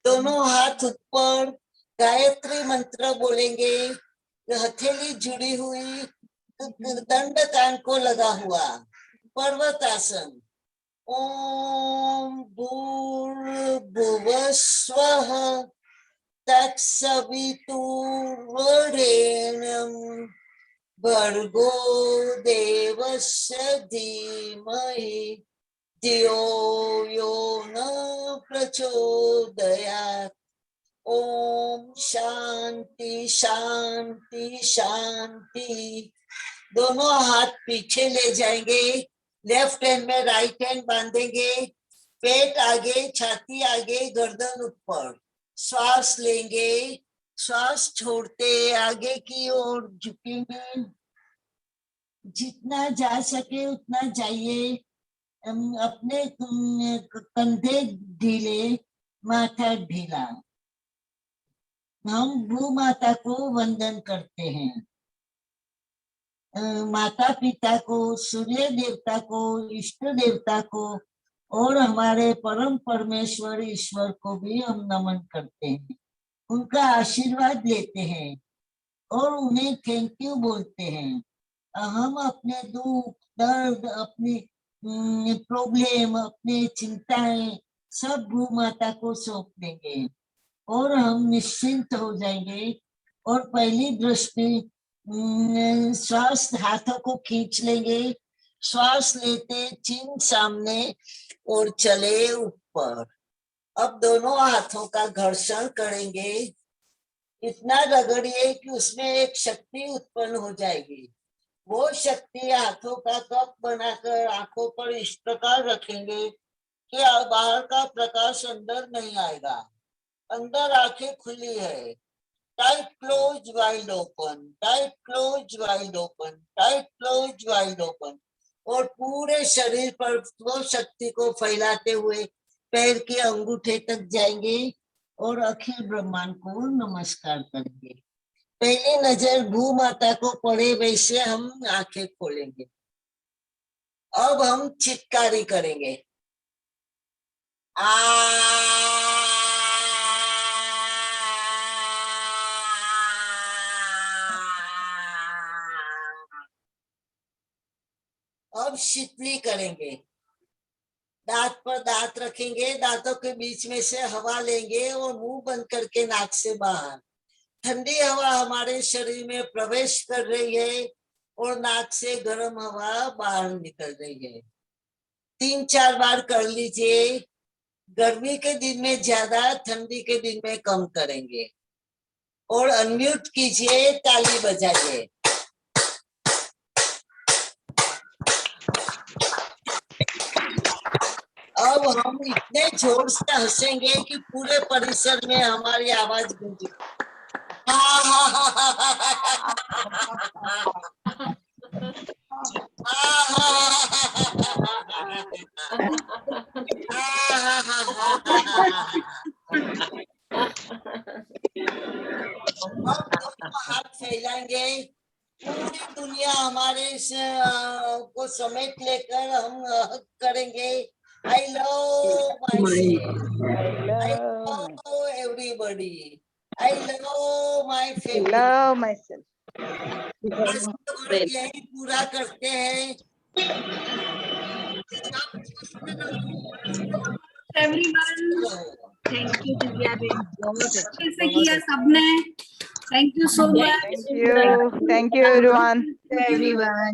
दोनों हाथ ऊपर, गायत्री मंत्र बोलेंगे, हथेली जुड़ी हुई, दंड कान को लगा हुआ, पर्वतासन। ओम भूर्भुवः स्वः तत्सवितुर्वरेण्यं भर्गो देवस्य धीमहि धियो यो न प्रचोदयात्। ओम शांति शांति शांति। दोनों हाथ पीछे ले जाएंगे, लेफ्ट हैंड में राइट हैंड बांधेंगे, पेट आगे, छाती आगे, गर्दन ऊपर। श्वास लेंगे, श्वास छोड़ते आगे की ओर झुकेंगे, जितना जा सके उतना जाइए। अपने कंधे ढीले, माथा ढीला। हम भू माता को वंदन करते हैं, माता पिता को, सूर्य देवता को, इष्ट देवता को और हमारे परम परमेश्वर ईश्वर को भी हम नमन करते हैं, उनका आशीर्वाद लेते हैं और उन्हें थैंक यू बोलते हैं। हम अपने दुख दर्द, अपनी प्रॉब्लम, अपने चिंताएं सब भू माता को सौंप देंगे और हम निश्चिंत हो जाएंगे। और पहली दृष्टि श्वास, हाथों को खींच लेंगे, श्वास लेते चिन्ह सामने और चले ऊपर। अब दोनों हाथों का घर्षण करेंगे, इतना रगड़िए कि उसमें एक शक्ति उत्पन्न हो जाएगी। वो शक्ति हाथों का कप बनाकर आंखों पर इस प्रकार रखेंगे कि बाहर का प्रकाश अंदर नहीं आएगा। अंदर आंखें खुली है, tight close wide open, tight close wide open, tight close wide open. और पूरे शरीर पर वो शक्ति को फैलाते हुए पैर के अंगूठे तक जाएंगे और अखिल ब्रह्मांड को नमस्कार करेंगे। पहली नजर भू माता को पड़े वैसे हम आंखें खोलेंगे। अब हम चित्कारी करेंगे, अब शीतली करेंगे, दांत पर दांत रखेंगे, दांतों के बीच में से हवा लेंगे और मुंह बंद करके नाक से बाहर। ठंडी हवा हमारे शरीर में प्रवेश कर रही है और नाक से गर्म हवा बाहर निकल रही है। 3-4 बार कर लीजिए। गर्मी के दिन में ज्यादा, ठंडी के दिन में कम करेंगे। और अनम्यूट कीजिए, ताली बजाइए। अब हम इतने जोर से हंसेंगे कि पूरे परिसर में हमारी आवाज गूंजे। अब दोनों हाथ फैलाएंगे, पूरी दुनिया हमारे को समेट लेकर हम करेंगे। I love myself. I love everybody. I love my family. Love myself. यही पूरा करते हैं। Everyone, thank you Divya Ben, बहुत अच्छे से किया सबने। Thank you so much Thank you everyone. Everyone.